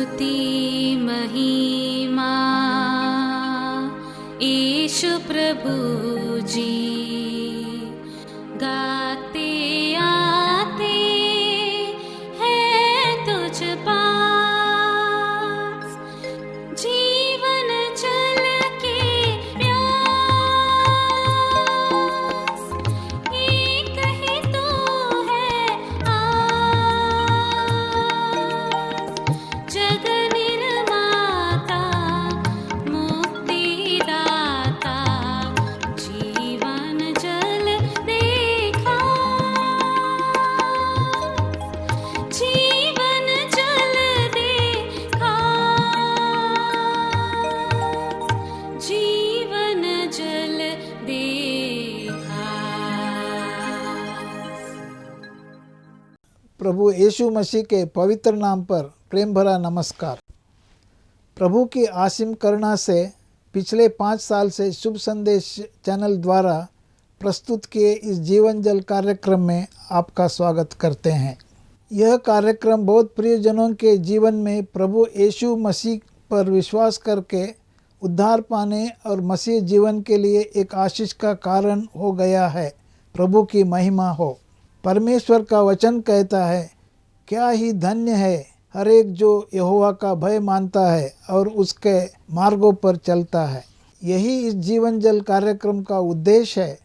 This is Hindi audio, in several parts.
स्तुति महिमा ईशु प्रभु जी, गाते आते हैं तुझ पास, जीवन जल के प्यास, एक ही तो है आस, जग निर्माता मुक्तिदाता, जीवन जल देखा, जीवन जल देखा, जीवन जल देखा। प्रभु यीशु मसीह के पवित्र नाम पर प्रेम भरा नमस्कार। प्रभु की असीम करुणा से पिछले 5 साल से शुभ संदेश चैनल द्वारा प्रस्तुत किए इस जीवन जल कार्यक्रम में आपका स्वागत करते हैं। यह कार्यक्रम बहुत प्रियजनों के जीवन में प्रभु यीशु मसीह पर विश्वास करके उद्धार पाने और मसीह जीवन के लिए एक आशीष का कारण हो गया है। प्रभु की महिमा हो। परमेश्वर का वचन कहता है, क्या ही धन्य है हर एक जो यहोवा का भय मानता है और उसके मार्गों पर चलता है। यही इस जीवन जल कार्यक्रम का उद्देश्य है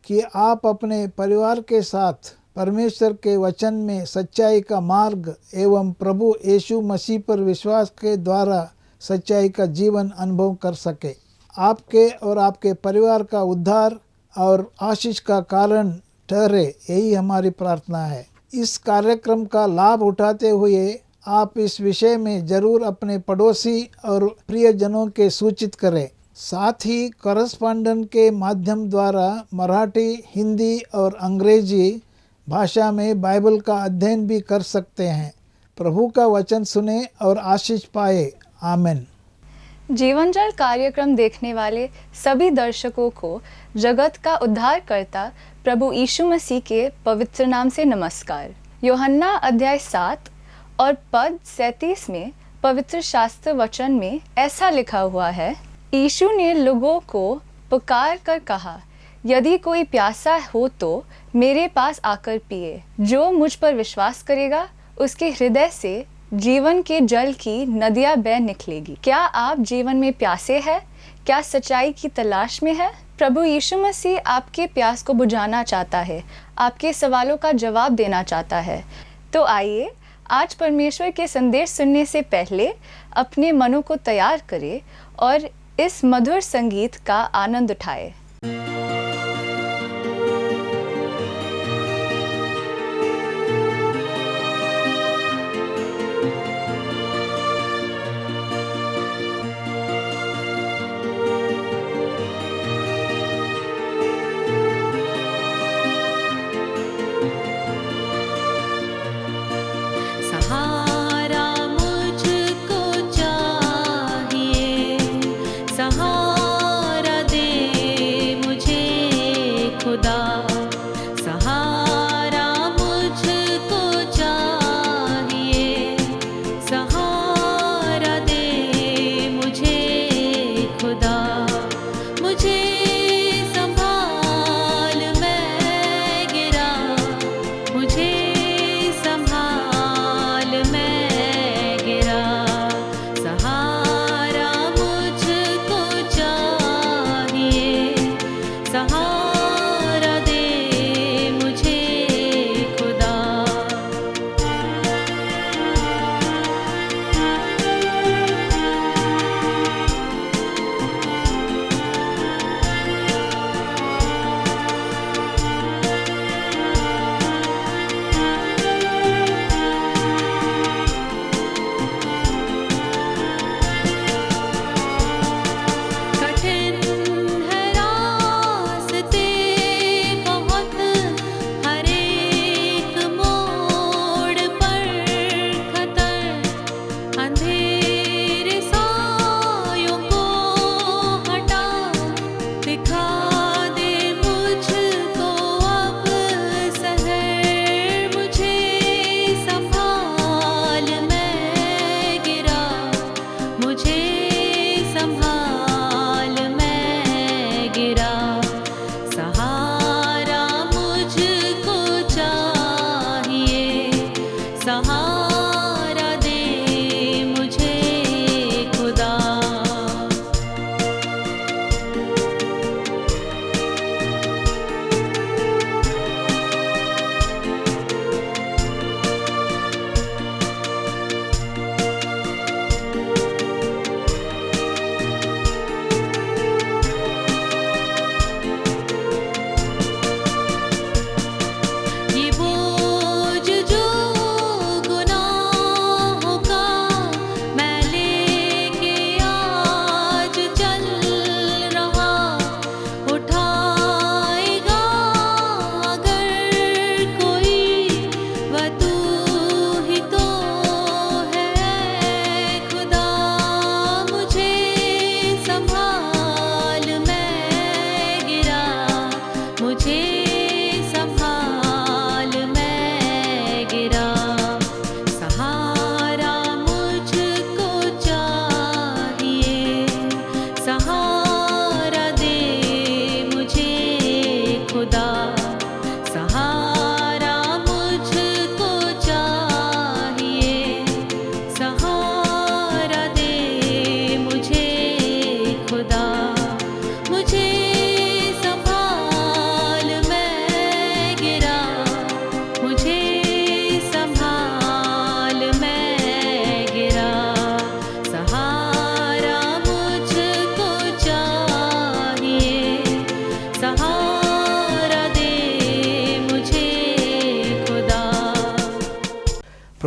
कि आप अपने परिवार के साथ परमेश्वर के वचन में सच्चाई का मार्ग एवं प्रभु यीशु मसीह पर विश्वास के द्वारा सच्चाई का जीवन अनुभव कर सके। आपके और आपके परिवार का उद्धार और आशीष का कारण ठहरे, यही हमारी प्रार्थना है। इस कार्यक्रम का लाभ उठाते हुए आप इस विषय में जरूर अपने पड़ोसी और प्रियजनों के सूचित करें। साथ ही कॉरेस्पॉन्डेंट के माध्यम द्वारा मराठी, हिंदी और अंग्रेजी भाषा में बाइबल का अध्ययन भी कर सकते हैं। प्रभु का वचन सुने और आशीष पाए। आमीन। जीवन जल कार्यक्रम देखने वाले सभी दर्शकों को जगत का उद्धारकर्ता प्रभु यीशु मसीह के पवित्र नाम से नमस्कार। यूहन्ना अध्याय 7 और पद 37 में पवित्र शास्त्र वचन में ऐसा लिखा हुआ है, यीशु ने लोगों को पुकार कर कहा, यदि कोई प्यासा हो तो मेरे पास आकर पिए। जो मुझ पर विश्वास करेगा उसके हृदय से जीवन के जल की नदियां बह निकलेगी। क्या आप जीवन में प्यासे हैं? क्या सच्चाई की तलाश में है? प्रभु यीशु मसीह आपके प्यास को बुझाना चाहता है, आपके सवालों का जवाब देना चाहता है। तो आइए आज परमेश्वर के संदेश सुनने से पहले अपने मनों को तैयार करें और इस मधुर संगीत का आनंद उठाएं। सहारा मुझको चाहिए, सहारा दे मुझे,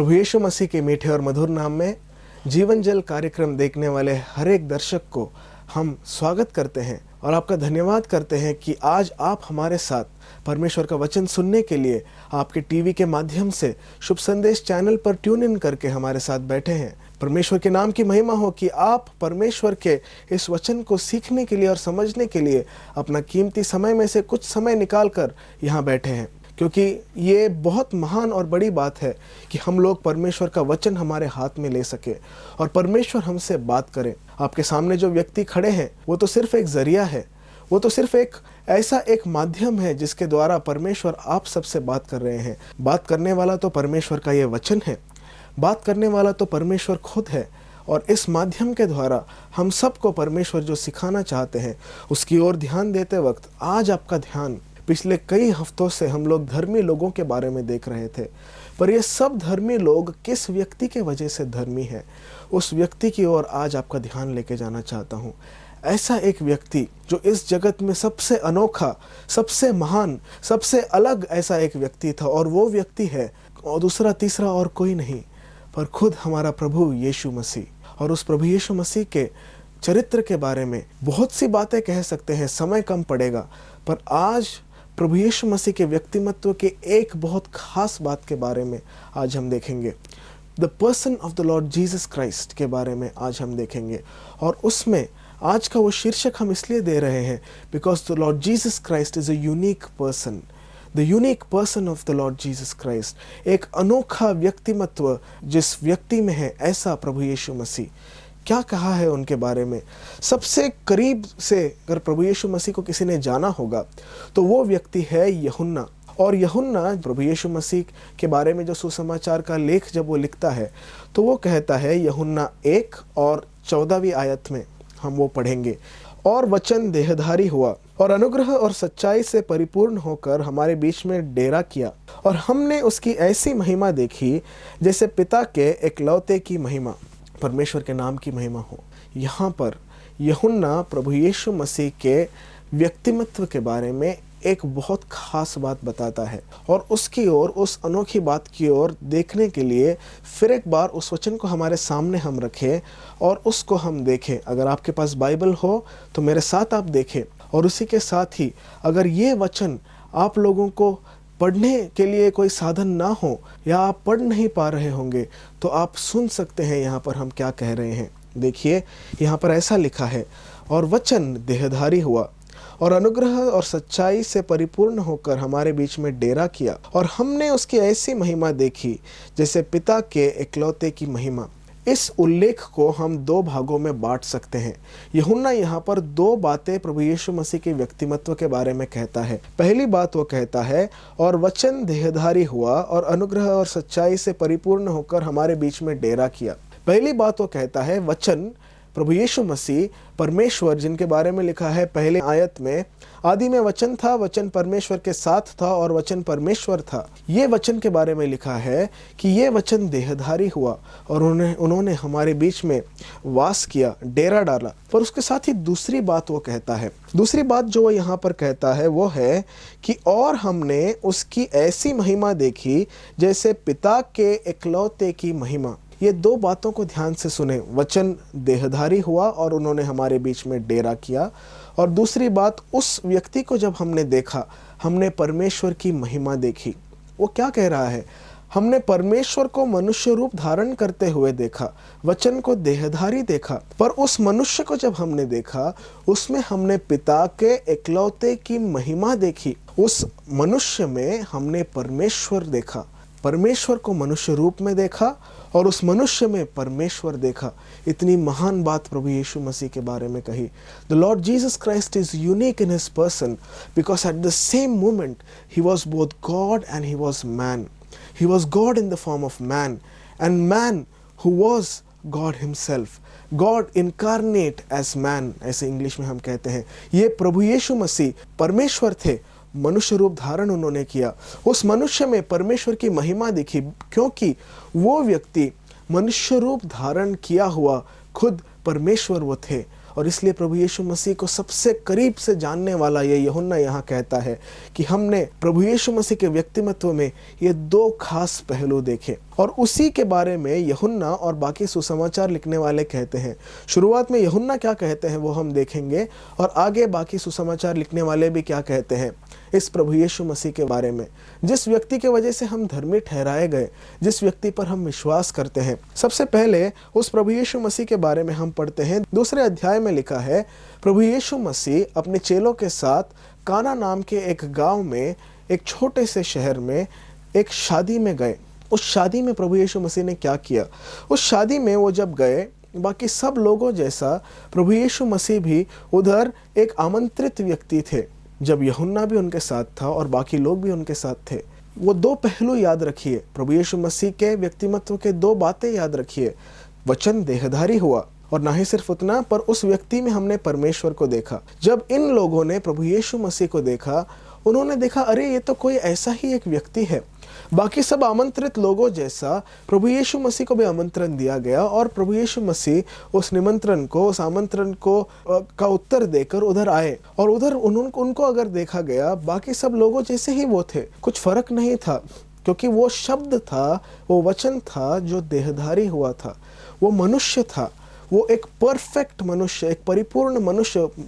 प्रभु यीशु मसीह के मीठे और मधुर नाम में जीवन जल कार्यक्रम देखने वाले हर एक दर्शक को हम स्वागत करते हैं और आपका धन्यवाद करते हैं कि आज आप हमारे साथ परमेश्वर का वचन सुनने के लिए आपके टीवी के माध्यम से शुभ संदेश चैनल पर ट्यून इन करके हमारे साथ बैठे हैं। परमेश्वर के नाम की महिमा हो कि आप परमेश्वर के इस वचन को सीखने के लिए और समझने के लिए अपना कीमती समय में से कुछ समय निकाल कर यहाँ बैठे हैं, क्योंकि ये बहुत महान और बड़ी बात है कि हम लोग परमेश्वर का वचन हमारे हाथ में ले सके और परमेश्वर हमसे बात करें। आपके सामने जो व्यक्ति खड़े हैं वो तो सिर्फ एक जरिया है, वो तो सिर्फ एक ऐसा एक माध्यम है जिसके द्वारा परमेश्वर आप सबसे बात कर रहे हैं। बात करने वाला तो परमेश्वर का ये वचन है, बात करने वाला तो परमेश्वर खुद है। और इस माध्यम के द्वारा हम सबको परमेश्वर जो सिखाना चाहते हैं उसकी ओर ध्यान देते वक्त आज आपका ध्यान पिछले कई हफ्तों से हम लोग धर्मी लोगों के बारे में देख रहे थे, पर ये सब धर्मी लोग किस व्यक्ति के वजह से धर्मी है, उस व्यक्ति की ओर आज आपका ध्यान लेके जाना चाहता हूँ। ऐसा एक व्यक्ति जो इस जगत में सबसे अनोखा, सबसे महान, सबसे अलग ऐसा एक व्यक्ति था, और वो व्यक्ति है और दूसरा तीसरा और कोई नहीं पर खुद हमारा प्रभु यीशु मसीह। और उस प्रभु यीशु मसीह के चरित्र के बारे में बहुत सी बातें कह सकते हैं, समय कम पड़ेगा, पर आज प्रभु यीशु मसीह के व्यक्तिमत्व के एक बहुत खास बात के बारे में आज हम देखेंगे। The person of the Lord Jesus Christ के बारे में आज हम देखेंगे, और उसमें आज का वो शीर्षक हम इसलिए दे रहे हैं because the Lord Jesus Christ is a unique person. The unique person of the Lord Jesus Christ, एक अनोखा व्यक्तिमत्व जिस व्यक्ति में है, ऐसा प्रभु यीशु मसीह। क्या कहा है उनके बारे में? सबसे करीब से अगर प्रभु यीशु मसीह को किसी ने जाना होगा तो वो व्यक्ति है यूहन्ना। और यूहन्ना प्रभु यीशु मसीह के बारे में जो सुसमाचार का लेख जब वो लिखता है तो वो कहता है, यूहन्ना 1 और 14वीं आयत में हम वो पढ़ेंगे, और वचन देहधारी हुआ और अनुग्रह और सच्चाई से परिपूर्ण होकर हमारे बीच में डेरा किया, और हमने उसकी ऐसी महिमा देखी जैसे पिता के एकलौते की महिमा। परमेश्वर के नाम की महिमा हो। यहाँ पर यूहन्ना प्रभु यीशु मसीह के व्यक्तिमत्व के बारे में एक बहुत खास बात बताता है, और उसकी ओर, उस अनोखी बात की ओर देखने के लिए फिर एक बार उस वचन को हमारे सामने हम रखें और उसको हम देखें। अगर आपके पास बाइबल हो तो मेरे साथ आप देखें, और उसी के साथ ही अगर ये वचन आप लोगों को पढ़ने के लिए कोई साधन ना हो या आप पढ़ नहीं पा रहे होंगे तो आप सुन सकते हैं यहाँ पर हम क्या कह रहे हैं। देखिए यहाँ पर ऐसा लिखा है, और वचन देहधारी हुआ और अनुग्रह और सच्चाई से परिपूर्ण होकर हमारे बीच में डेरा किया, और हमने उसकी ऐसी महिमा देखी जैसे पिता के एकलौते की महिमा। इस उल्लेख को हम 2 भागों में बांट सकते हैं। यूहन्ना यहाँ पर 2 बातें प्रभु यीशु मसीह के व्यक्तिमत्व के बारे में कहता है। पहली बात वो कहता है, और वचन देहधारी हुआ और अनुग्रह और सच्चाई से परिपूर्ण होकर हमारे बीच में डेरा किया। पहली बात वो कहता है, वचन प्रभु यीशु मसीह परमेश्वर, जिनके बारे में लिखा है पहले आयत में, आदि में वचन था, वचन परमेश्वर के साथ था और वचन परमेश्वर था। ये वचन के बारे में लिखा है कि ये वचन देहधारी हुआ और उन्होंने हमारे बीच में वास किया, डेरा डाला। पर उसके साथ ही दूसरी बात वो कहता है, दूसरी बात जो वो यहाँ पर कहता है वो है कि और हमने उसकी ऐसी महिमा देखी जैसे पिता के एकलौते की महिमा। ये 2 बातों को ध्यान से सुने, वचन देहधारी हुआ और उन्होंने हमारे बीच में डेरा किया, और दूसरी बात, उस व्यक्ति को जब हमने देखा हमने परमेश्वर की महिमा देखी। वो क्या कह रहा है? हमने परमेश्वर को मनुष्य रूप धारण करते हुए देखा, वचन को देहधारी देखा, पर उस मनुष्य को जब हमने देखा उसमें हमने पिता के एकलौते की महिमा देखी। उस मनुष्य में हमने परमेश्वर देखा, परमेश्वर को मनुष्य रूप में देखा और उस मनुष्य में परमेश्वर देखा। इतनी महान बात प्रभु यीशु मसीह के बारे में कही। The Lord Jesus Christ is unique in his person because at the same moment he was both God and he was man. He was God in the form of man and man who was God himself, God incarnate as man, ऐसे इंग्लिश में हम कहते हैं। ये प्रभु यीशु मसीह परमेश्वर थे, मनुष्य रूप धारण उन्होंने किया। उस मनुष्य में परमेश्वर की महिमा दिखी क्योंकि वो व्यक्ति मनुष्य रूप धारण किया हुआ खुद परमेश्वर वो थे। और इसलिए प्रभु यीशु मसीह को सबसे करीब से जानने वाला ये यूहन्ना यहाँ कहता है कि हमने प्रभु यीशु मसीह के व्यक्तिमत्व में ये 2 खास पहलू देखे। और उसी के बारे में यूहन्ना और बाकी सुसमाचार लिखने वाले कहते हैं। शुरुआत में यूहन्ना क्या कहते हैं वो हम देखेंगे, और आगे बाकी सुसमाचार लिखने वाले भी क्या कहते हैं इस प्रभु यीशु मसीह के बारे में, जिस व्यक्ति के वजह से हम धर्मी ठहराए गए, जिस व्यक्ति पर हम विश्वास करते हैं। सबसे पहले उस प्रभु यीशु मसीह के बारे में हम पढ़ते हैं। 2 अध्याय में लिखा है, प्रभु यीशु मसीह अपने चेलों के साथ काना नाम के एक गांव में, एक छोटे से शहर में एक शादी में गए। उस शादी में प्रभु यीशु मसीह ने क्या किया? उस शादी में वो जब गए, बाकी सब लोगों जैसा प्रभु यीशु मसीह भी उधर एक आमंत्रित व्यक्ति थे। जब यूहन्ना भी उनके साथ था और बाकी लोग भी उनके साथ थे। वो 2 पहलू याद रखिए, प्रभु यीशु मसीह के व्यक्तिमत्व के 2 बातें याद रखिए। वचन देहधारी हुआ, और ना ही सिर्फ उतना, पर उस व्यक्ति में हमने परमेश्वर को देखा। जब इन लोगों ने प्रभु यीशु मसीह को देखा, उन्होंने देखा अरे ये तो कोई ऐसा ही एक व्यक्ति है। बाकी सब आमंत्रित लोगों जैसा प्रभु यीशु मसीह को भी आमंत्रण दिया गया, और प्रभु यीशु मसीह उस निमंत्रण को, उस आमंत्रण को का उत्तर देकर उधर आए। और उधर उनको अगर देखा गया, बाकी सब लोगों जैसे ही वो थे, कुछ फर्क नहीं था, क्योंकि वो शब्द था, वो वचन था जो देहधारी हुआ था, वो मनुष्य था, वो एक परफेक्ट मनुष्य, एक परिपूर्ण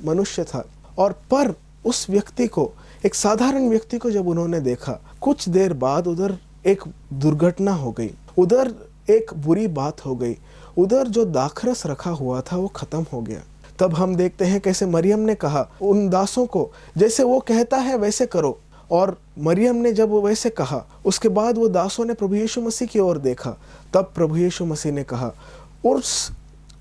मनुष्य था। और पर उस व्यक्ति को, एक साधारण व्यक्ति को जब उन्होंने देखा, कुछ देर बाद उधर एक दुर्घटना हो गई, उधर एक बुरी बात हो गई, उधर जो दाखरस रखा हुआ था वो खत्म हो गया। तब हम देखते हैं कैसे मरियम ने कहा उन दासों को, जैसे वो कहता है वैसे करो। और मरियम ने जब वो वैसे कहा, उसके बाद वो दासों ने प्रभु यीशु मसीह की ओर देखा। तब प्रभु यीशु मसीह ने कहा,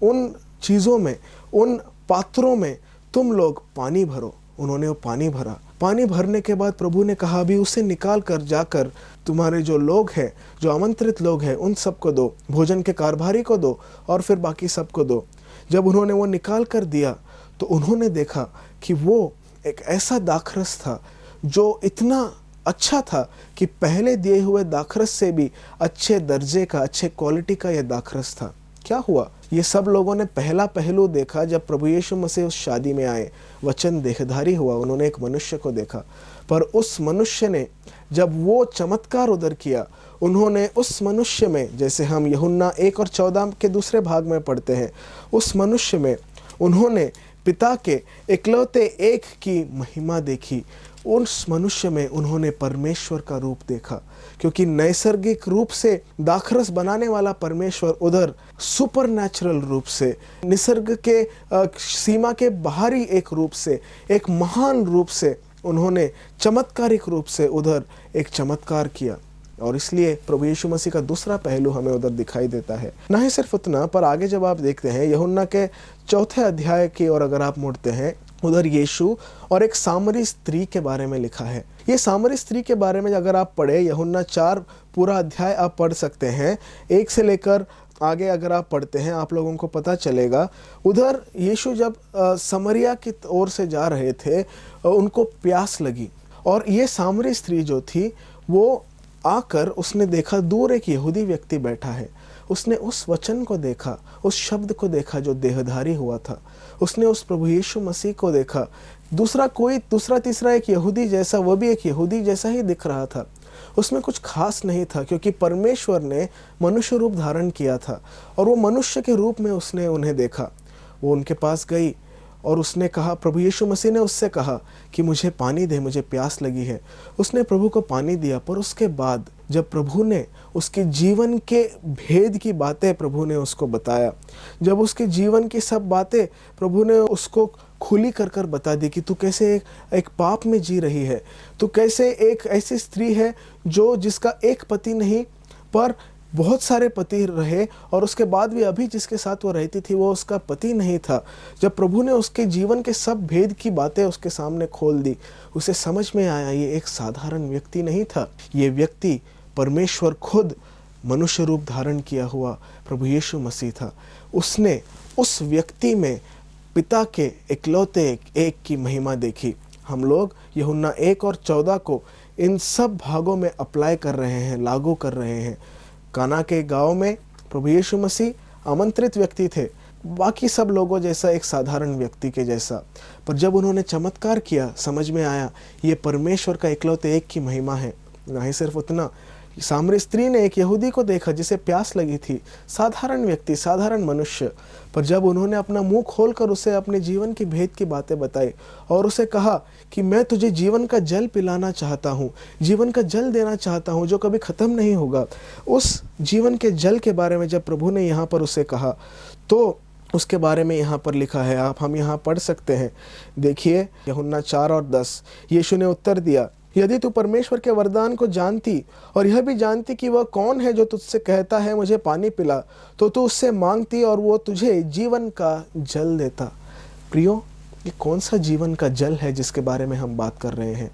उन चीज़ों में, उन पात्रों में तुम लोग पानी भरो। उन्होंने वो पानी भरा। पानी भरने के बाद प्रभु ने कहा, अभी उसे निकाल कर जाकर तुम्हारे जो लोग हैं, जो आमंत्रित लोग हैं, उन सबको दो, भोजन के कारभारी को दो, और फिर बाकी सबको दो। जब उन्होंने वो निकाल कर दिया, तो उन्होंने देखा कि वो एक ऐसा दाखरस था जो इतना अच्छा था कि पहले दिए हुए दाखरस से भी अच्छे दर्जे का, अच्छे क्वालिटी का यह दाखरस था। क्या हुआ? ये सब लोगों ने पहला पहलू देखा जब प्रभु यीशु मसीह उस शादी में आए, वचन देहधारी हुआ, उन्होंने एक मनुष्य को देखा। पर उस मनुष्य ने जब वो चमत्कार उधर किया, उन्होंने उस मनुष्य में, जैसे हम यूहन्ना 1 और 14 के दूसरे भाग में पढ़ते हैं, उस मनुष्य में उन्होंने पिता के इकलौते एक की महिमा देखी। उस मनुष्य में उन्होंने परमेश्वर का रूप देखा, क्योंकि नैसर्गिक रूप से दाखरस बनाने वाला परमेश्वर उधर सुपरनैचुरल रूप से, निसर्ग के सीमा के बाहरी एक रूप से, एक महान रूप से, उन्होंने चमत्कारिक रूप से उधर एक चमत्कार किया। और इसलिए प्रभु यीशु मसीह का दूसरा पहलू हमें उधर दिखाई देता है। ना ही सिर्फ उतना, पर आगे जब आप देखते हैं यूहन्ना के 4 अध्याय की ओर अगर आप मुड़ते हैं, उधर यीशु और एक सामरी स्त्री के बारे में लिखा है। ये सामरी स्त्री के बारे में अगर आप पढ़े, यूहन्ना 4 पूरा अध्याय आप पढ़ सकते हैं, 1 से लेकर आगे अगर आप पढ़ते हैं, आप लोगों को पता चलेगा। उधर यीशु जब समरिया की ओर से जा रहे थे, उनको प्यास लगी, और ये सामरी स्त्री जो थी, वो आकर उसने देखा दूर एक यहूदी व्यक्ति बैठा है। उसने उस वचन को देखा, उस शब्द को देखा जो देहधारी हुआ था। उसने उस प्रभु यीशु मसीह को देखा। दूसरा तीसरा एक यहूदी जैसा, वो भी एक यहूदी जैसा ही दिख रहा था। उसमें कुछ खास नहीं था, क्योंकि परमेश्वर ने मनुष्य रूप धारण किया था, और वो मनुष्य के रूप में उसने उन्हें देखा। वो उनके पास गई और उसने कहा, प्रभु यीशु मसीह ने उससे कहा कि मुझे पानी दे, मुझे प्यास लगी है। उसने प्रभु को पानी दिया, पर उसके बाद जब प्रभु ने उसके जीवन के भेद की बातें प्रभु ने उसको बताया, जब उसके जीवन की सब बातें प्रभु ने उसको खुली कर कर बता दी कि तू कैसे एक पाप में जी रही है, तू कैसे एक ऐसी स्त्री है जिसका एक पति नहीं पर बहुत सारे पति रहे, और उसके बाद भी अभी जिसके साथ वो रहती थी वो उसका पति नहीं था। जब प्रभु ने उसके जीवन के सब भेद की बातें उसके सामने खोल दी, उसे समझ में आया ये एक साधारण व्यक्ति नहीं था, ये व्यक्ति परमेश्वर खुद मनुष्य रूप धारण किया हुआ प्रभु यीशु मसीह था। उसने उस व्यक्ति में पिता के इकलौते एक की महिमा देखी। हम लोग यूहन्ना 1 और 14 को इन सब भागों में अप्लाई कर रहे हैं, लागू कर रहे हैं। काना के गांव में प्रभु यीशु मसीह आमंत्रित व्यक्ति थे, बाकी सब लोगों जैसा, एक साधारण व्यक्ति के जैसा। पर जब उन्होंने चमत्कार किया, समझ में आया ये परमेश्वर का इकलौते एक की महिमा है। ना ही सिर्फ उतना, सामरी स्त्री ने एक यहूदी को देखा जिसे प्यास लगी थी, साधारण व्यक्ति, साधारण मनुष्य, पर जब उन्होंने अपना मुंह खोलकर उसे अपने जीवन की भेद की बातें बताई और उसे कहा कि मैं तुझे जीवन का जल पिलाना चाहता हूँ, जीवन का जल देना चाहता हूँ जो कभी ख़त्म नहीं होगा, उस जीवन के जल के बारे में जब प्रभु ने यहाँ पर उसे कहा तो उसके बारे में यहाँ पर लिखा है, हम यहाँ पढ़ सकते हैं। देखिए यूहन्ना 4:10, यीशु ने उत्तर दिया, यदि तू परमेश्वर के वरदान को जानती और यह भी जानती कि वह कौन है जो तुझसे कहता है मुझे पानी पिला, तो तू उससे मांगती और वो तुझे जीवन का जल देता। प्रियो, ये कौन सा जीवन का जल है जिसके बारे में हम बात कर रहे हैं?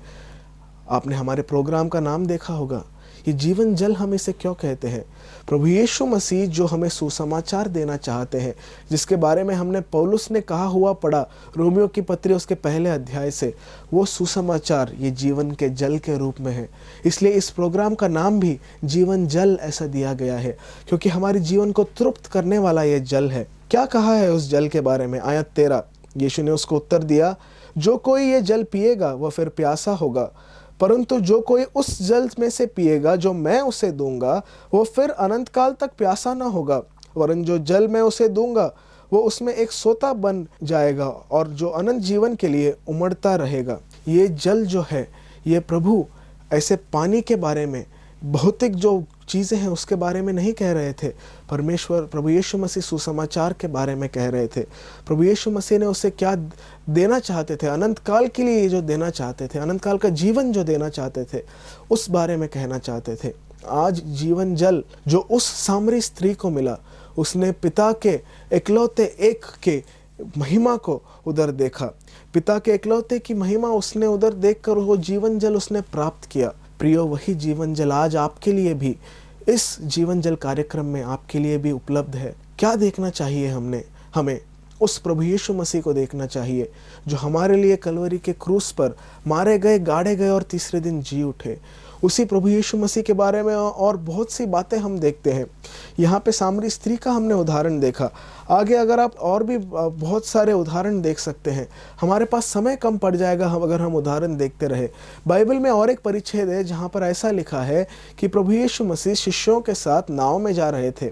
आपने हमारे प्रोग्राम का नाम देखा होगा। ये जीवन जल हम इसे क्यों कहते हैं? प्रभु यीशु मसीह जो हमें सुसमाचार देना चाहते हैं, जिसके बारे में हमने पौलुस ने कहा हुआ पढ़ा रोमियो की पत्री उसके पहले अध्याय से, वो सुसमाचार ये जीवन के जल के रूप में है। इसलिए इस प्रोग्राम का नाम भी जीवन जल ऐसा दिया गया है, क्योंकि हमारे जीवन को तृप्त करने वाला ये जल है। क्या कहा है उस जल के बारे में? आयत 13, यीशु ने उसको उत्तर दिया, जो कोई ये जल पिएगा वह फिर प्यासा होगा, परंतु जो कोई उस जल में से पिएगा जो मैं उसे दूंगा वो फिर अनंत काल तक प्यासा ना होगा, वरन जो जल मैं उसे दूंगा वो उसमें एक सोता बन जाएगा और जो अनंत जीवन के लिए उमड़ता रहेगा। ये जल जो है, ये प्रभु ऐसे पानी के बारे में, भौतिक जो चीज़ें हैं उसके बारे में नहीं कह रहे थे। परमेश्वर प्रभु यीशु मसीह सुसमाचार के बारे में कह रहे थे। प्रभु यीशु मसीह ने उसे क्या देना चाहते थे, अनंत काल के लिए जो देना चाहते थे, अनंत काल का जीवन जो देना चाहते थे, उस बारे में कहना चाहते थे। आज जीवन जल जो उस सामरी स्त्री को मिला, उसने पिता के इकलौते एक के महिमा को उधर देखा, पिता के इकलौते की महिमा उसने उधर देखकर वो जीवन जल उसने प्राप्त किया। प्रियो, वही जीवन जल आज आपके लिए भी इस जीवन जल कार्यक्रम में आपके लिए भी उपलब्ध है। क्या देखना चाहिए हमें उस प्रभु यीशु मसीह को देखना चाहिए जो हमारे लिए कलवरी के क्रूस पर मारे गए, गाड़े गए और तीसरे दिन जी उठे। उसी प्रभु यीशु मसीह के बारे में और बहुत सी बातें हम देखते हैं। यहाँ पे सामरी स्त्री का हमने उदाहरण देखा। आगे अगर आप और भी बहुत सारे उदाहरण देख सकते हैं। हमारे पास समय कम पड़ जाएगा अगर हम उदाहरण देखते रहे। बाइबल में और एक परिच्छेद है जहाँ पर ऐसा लिखा है कि प्रभु यीशु मसीह शिष्यों के साथ नाव में जा रहे थे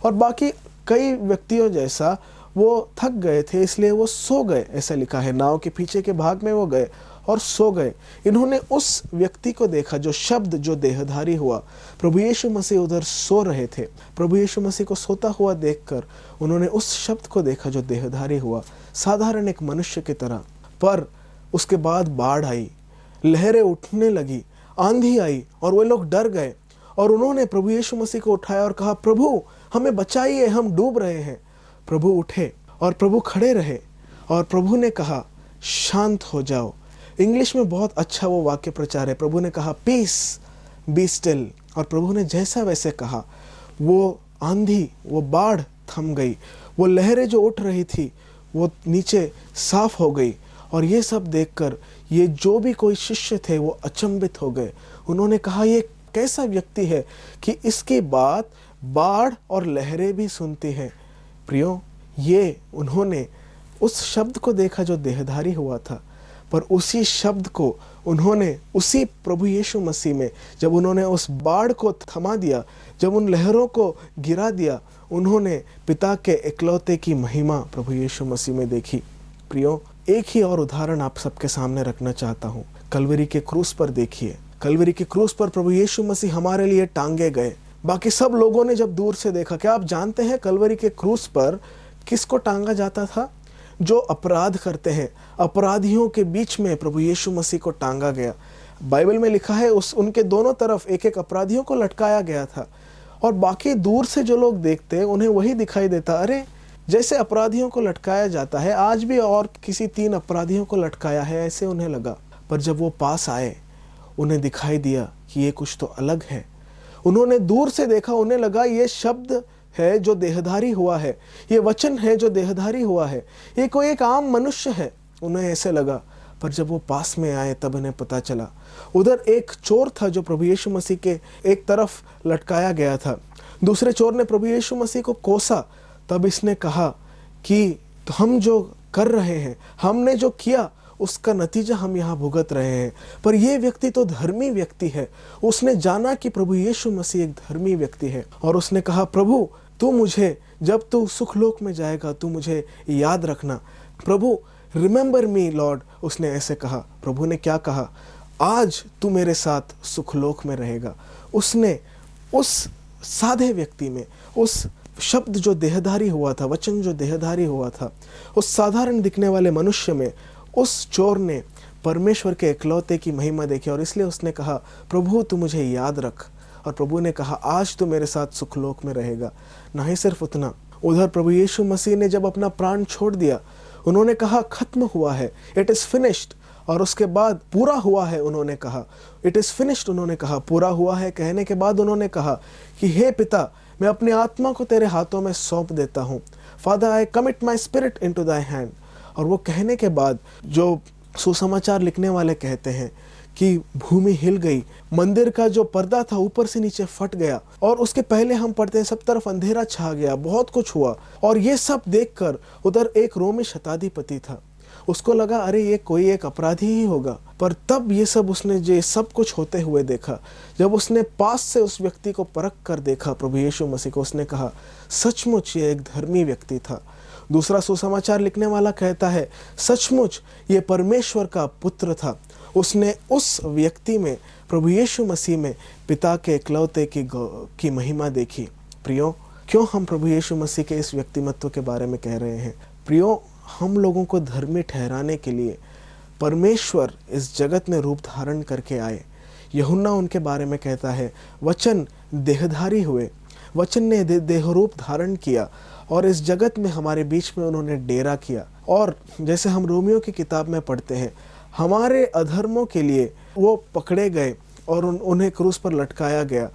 और बाकी कई व्यक्तियों जैसा वो थक गए थे, इसलिए वो सो गए। ऐसा लिखा है, नाव के पीछे के भाग में वो गए और सो गए। इन्होंने उस व्यक्ति को देखा जो शब्द जो देहधारी हुआ। प्रभु यीशु मसीह उधर सो रहे थे। प्रभु यीशु मसीह को सोता हुआ देखकर उन्होंने उस शब्द को देखा जो देहधारी हुआ, साधारण एक मनुष्य की तरह। पर उसके बाद बाढ़ आई, लहरें उठने लगी, आंधी आई और वे लोग डर गए और उन्होंने प्रभु यीशु मसीह को उठाया और कहा, प्रभु हमें बचाइए, हम डूब रहे हैं। प्रभु उठे और प्रभु खड़े रहे और प्रभु ने कहा, शांत हो जाओ। इंग्लिश में बहुत अच्छा वो वाक्य प्रचार है। प्रभु ने कहा, पीस बी स्टिल, और प्रभु ने जैसा वैसे कहा। वो आंधी, वो बाढ़ थम गई, वो लहरें जो उठ रही थी वो नीचे साफ हो गई। और ये सब देखकर ये जो भी कोई शिष्य थे वो अचंभित हो गए। उन्होंने कहा, ये कैसा व्यक्ति है कि इसकी बात बाढ़ और लहरें भी सुनती हैं। प्रियो, ये उन्होंने उस शब्द को देखा जो देहधारी हुआ था, पर उसी शब्द को उन्होंने उसी प्रभु यीशु मसीह में, जब उन्होंने उस बाढ़ को थमा दिया, जब उन लहरों को गिरा दिया, उन्होंने पिता के इकलौते की महिमा प्रभु यीशु मसीह में देखी। प्रियो, एक ही और उदाहरण आप सबके सामने रखना चाहता हूँ। कलवरी के क्रूस पर देखिए, कलवरी के क्रूस पर प्रभु यीशु मसीह हमारे लिए टांगे गए। बाकी सब लोगों ने जब दूर से देखा, क्या आप जानते हैं कलवरी के क्रूस पर किसको टांगा जाता था? जो अपराध करते हैं, अपराधियों के बीच में प्रभु यीशु मसीह को टांगा गया। बाइबल में लिखा है उनके दोनों तरफ एक एक अपराधियों को लटकाया गया था और बाकी दूर से जो लोग देखते उन्हें वही दिखाई देता, अरे जैसे अपराधियों को लटकाया जाता है, आज भी और किसी 3 अपराधियों को लटकाया है, ऐसे उन्हें लगा। पर जब वो पास आए, उन्हें दिखाई दिया कि ये कुछ तो अलग है। उन्होंने दूर से देखा, उन्हें लगा ये शब्द है जो देहधारी हुआ है, ये वचन है जो देहधारी हुआ है, ये कोई एक आम मनुष्य है, उन्हें ऐसे लगा। पर जब वो पास में आए तब उन्हें पता चला उधर एक चोर था जो प्रभु यीशु मसीह के एक तरफ लटकाया गया था। दूसरे चोर ने प्रभु यीशु मसीह को कोसा। तब इसने कहा कि तो हम जो कर रहे हैं, हमने जो किया उसका नतीजा हम यहाँ भुगत रहे हैं। पर यह व्यक्ति तो धर्मी व्यक्ति है। उसने जाना कि प्रभु यीशु मसीह एक धर्मी व्यक्ति है और उसने कहा, प्रभु तू मुझे जब तू सुखलोक में जाएगा तू मुझे याद रखना। प्रभु रिमेंबर मी लॉर्ड, उसने ऐसे कहा। प्रभु ने क्या कहा, आज तू मेरे साथ सुखलोक में रहेगा। उसने उस साधे व्यक्ति में, उस शब्द जो देहधारी हुआ था, वचन जो देहधारी हुआ था, उस साधारण दिखने वाले मनुष्य में उस चोर ने परमेश्वर के इकलौते की महिमा देखी और इसलिए उसने कहा, प्रभु तू मुझे याद रख। और प्रभु ने कहा, आज तू मेरे साथ सुखलोक में रहेगा। ना ही सिर्फ उतना, उधर प्रभु यीशु मसीह ने जब अपना प्राण छोड़ दिया, उन्होंने कहा खत्म हुआ है, इट इज़ फिनिश्ड। और उसके बाद पूरा हुआ है उन्होंने कहा, इट इज़ फिनिश्ड उन्होंने कहा, पूरा हुआ है कहने के बाद उन्होंने कहा कि हे पिता, मैं अपनी आत्मा को तेरे हाथों में सौंप देता हूँ। Father I commit my spirit into Dai hand. और वो कहने के बाद जो सुसमाचार लिखने वाले कहते हैं कि भूमि हिल गई, मंदिर का जो पर्दा था ऊपर से नीचे फट गया और उसके पहले हम पढ़ते हैं सब तरफ अंधेरा छा गया, बहुत कुछ हुआ। और ये सब देखकर उधर एक रोमी शताधिपति था, उसको लगा अरे ये कोई एक अपराधी ही होगा। पर तब ये सब उसने जो सब कुछ होते हुए देखा, जब उसने पास से उस व्यक्ति को परख कर देखा प्रभु यीशु मसीह को, उसने कहा सचमुच ये एक धर्मी व्यक्ति था। दूसरा सुसमाचार लिखने वाला कहता है सचमुच ये परमेश्वर का पुत्र था। उसने उस व्यक्ति में, प्रभु यीशु मसीह में पिता के इकलौते की महिमा देखी। प्रियो, क्यों हम प्रभु यीशु मसीह के इस व्यक्तिमत्व के बारे में कह रहे हैं? प्रियो, हम लोगों को धर्मी ठहराने के लिए परमेश्वर इस जगत में रूप धारण करके आए। यूहन्ना उनके बारे में कहता है, वचन देहधारी हुए, वचन ने देहरूप धारण किया और इस जगत में हमारे बीच में उन्होंने डेरा किया। और जैसे हम रोमियो की किताब में पढ़ते हैं, हमारे अधर्मों के लिए वो पकड़े गए और उन्हें क्रूस पर लटकाया गया,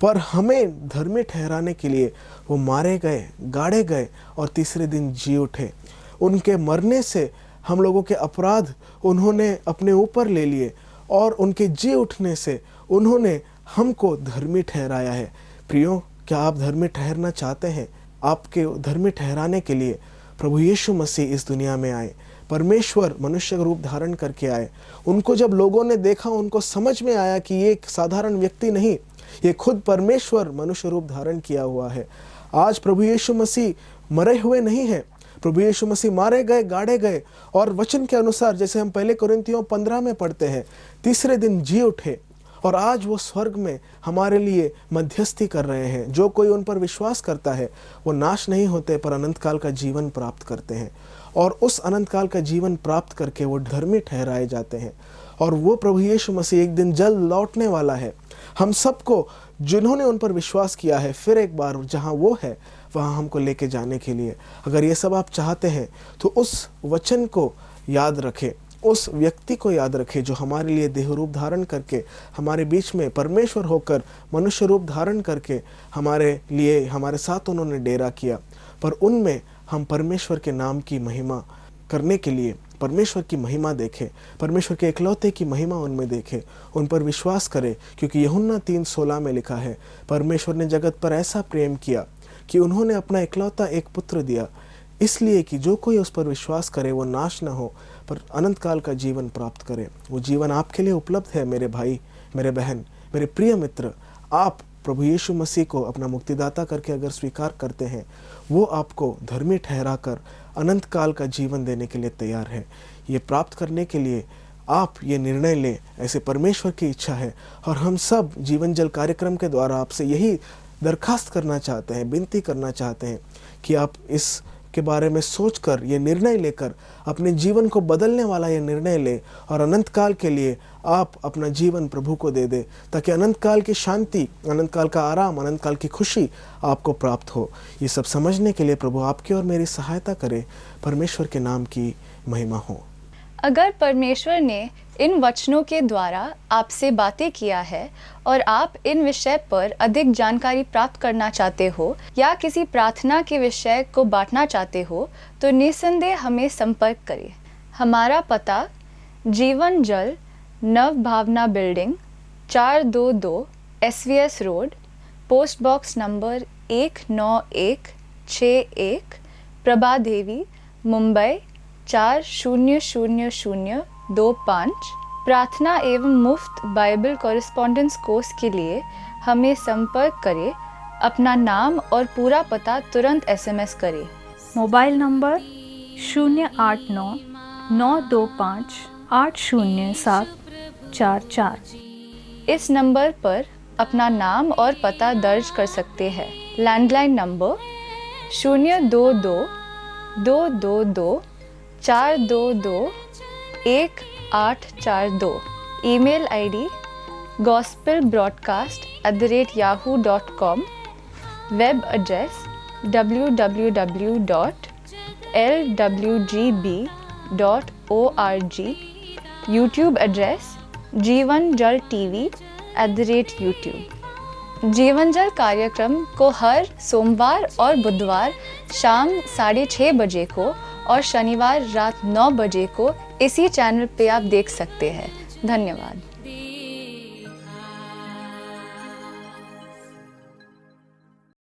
पर हमें धर्मी ठहराने के लिए वो मारे गए, गाड़े गए और तीसरे दिन जी उठे। उनके मरने से हम लोगों के अपराध उन्होंने अपने ऊपर ले लिए और उनके जी उठने से उन्होंने हमको धर्मी ठहराया है। प्रियो, क्या आप धर्मी ठहरना चाहते हैं? आपके धर्मी ठहराने के लिए प्रभु यीशु मसीह इस दुनिया में आए, परमेश्वर मनुष्य का रूप धारण करके आए। उनको जब लोगों ने देखा, उनको समझ में आया कि ये एक साधारण व्यक्ति नहीं, ये खुद परमेश्वर मनुष्य रूप धारण किया हुआ है। आज प्रभु यीशु मसीह मरे हुए नहीं है, प्रभु यीशु मसीह मारे गए, गाड़े गए और वचन के अनुसार जैसे हम पहले कोरिन्थियों 15 में पढ़ते हैं, तीसरे दिन जी उठे और आज वो स्वर्ग में हमारे लिए मध्यस्थी कर रहे हैं। जो कोई उन पर विश्वास करता है वो नाश नहीं होते पर अनंत काल का जीवन प्राप्त करते हैं और उस अनंत काल का जीवन प्राप्त करके वो धर्मी ठहराए जाते हैं। और वो प्रभु यीशु मसीह एक दिन जल्द लौटने वाला है। हम सबको जिन्होंने उन पर विश्वास किया है फिर एक बार जहाँ वो है वहाँ हमको लेके जाने के लिए। अगर ये सब आप चाहते हैं तो उस वचन को याद रखें, उस व्यक्ति को याद रखें जो हमारे लिए देह रूप धारण करके हमारे बीच में परमेश्वर होकर मनुष्य रूप धारण करके हमारे लिए हमारे साथ उन्होंने डेरा किया। पर उनमें हम परमेश्वर के नाम की महिमा करने के लिए परमेश्वर की महिमा देखें, परमेश्वर के इकलौते की महिमा उनमें देखें, उन पर विश्वास करें। क्योंकि यूहन्ना 3:16 में लिखा है, परमेश्वर ने जगत पर ऐसा प्रेम किया कि उन्होंने अपना इकलौता एक पुत्र दिया, इसलिए कि जो कोई उस पर विश्वास करे वो नाश न हो पर अनंत काल का जीवन प्राप्त करे। वो जीवन आपके लिए उपलब्ध है मेरे भाई, मेरे बहन, मेरे प्रिय मित्र। आप प्रभु यीशु मसीह को अपना मुक्तिदाता करके अगर स्वीकार करते हैं, वो आपको धर्मी ठहरा कर अनंत काल का जीवन देने के लिए तैयार है। ये प्राप्त करने के लिए आप ये निर्णय लें, ऐसे परमेश्वर की इच्छा है। और हम सब जीवन जल कार्यक्रम के द्वारा आपसे यही दरखास्त करना चाहते हैं, विनती करना चाहते हैं कि आप इस के बारे में सोचकर ये निर्णय लेकर अपने जीवन को बदलने वाला ये निर्णय ले और अनंत काल के लिए आप अपना जीवन प्रभु को दे दे, ताकि अनंत काल की शांति, अनंत काल का आराम, अनंत काल की खुशी आपको प्राप्त हो। ये सब समझने के लिए प्रभु आपकी और मेरी सहायता करे। परमेश्वर के नाम की महिमा हो। अगर परमेश्वर ने इन वचनों के द्वारा आपसे बातें किया है और आप इन विषय पर अधिक जानकारी प्राप्त करना चाहते हो या किसी प्रार्थना के विषय को बांटना चाहते हो तो निसंदेह हमें संपर्क करें। हमारा पता Jeevan Jal Nav Bhavana building 422 SVS road, post box number 19161, Prabha Devi, Mumbai 4000 02425 प्रार्थना एवं मुफ्त बाइबल कॉरेस्पॉन्डेंस कोर्स के लिए हमें संपर्क करें। अपना नाम और पूरा पता तुरंत SMS करें। Mobile number 089-925-80744। इस नंबर पर अपना नाम और पता दर्ज कर सकते हैं। Landline number 022-222-422-1842। Email ID gospelbroadcast@yahoo.com। Web address www.lwgb.org। YouTube address जीवन जल TV @YouTube। जीवन जल कार्यक्रम को हर सोमवार और बुधवार शाम 6:30 बजे को और शनिवार रात 9 बजे को इसी चैनल पे आप देख सकते हैं। धन्यवाद।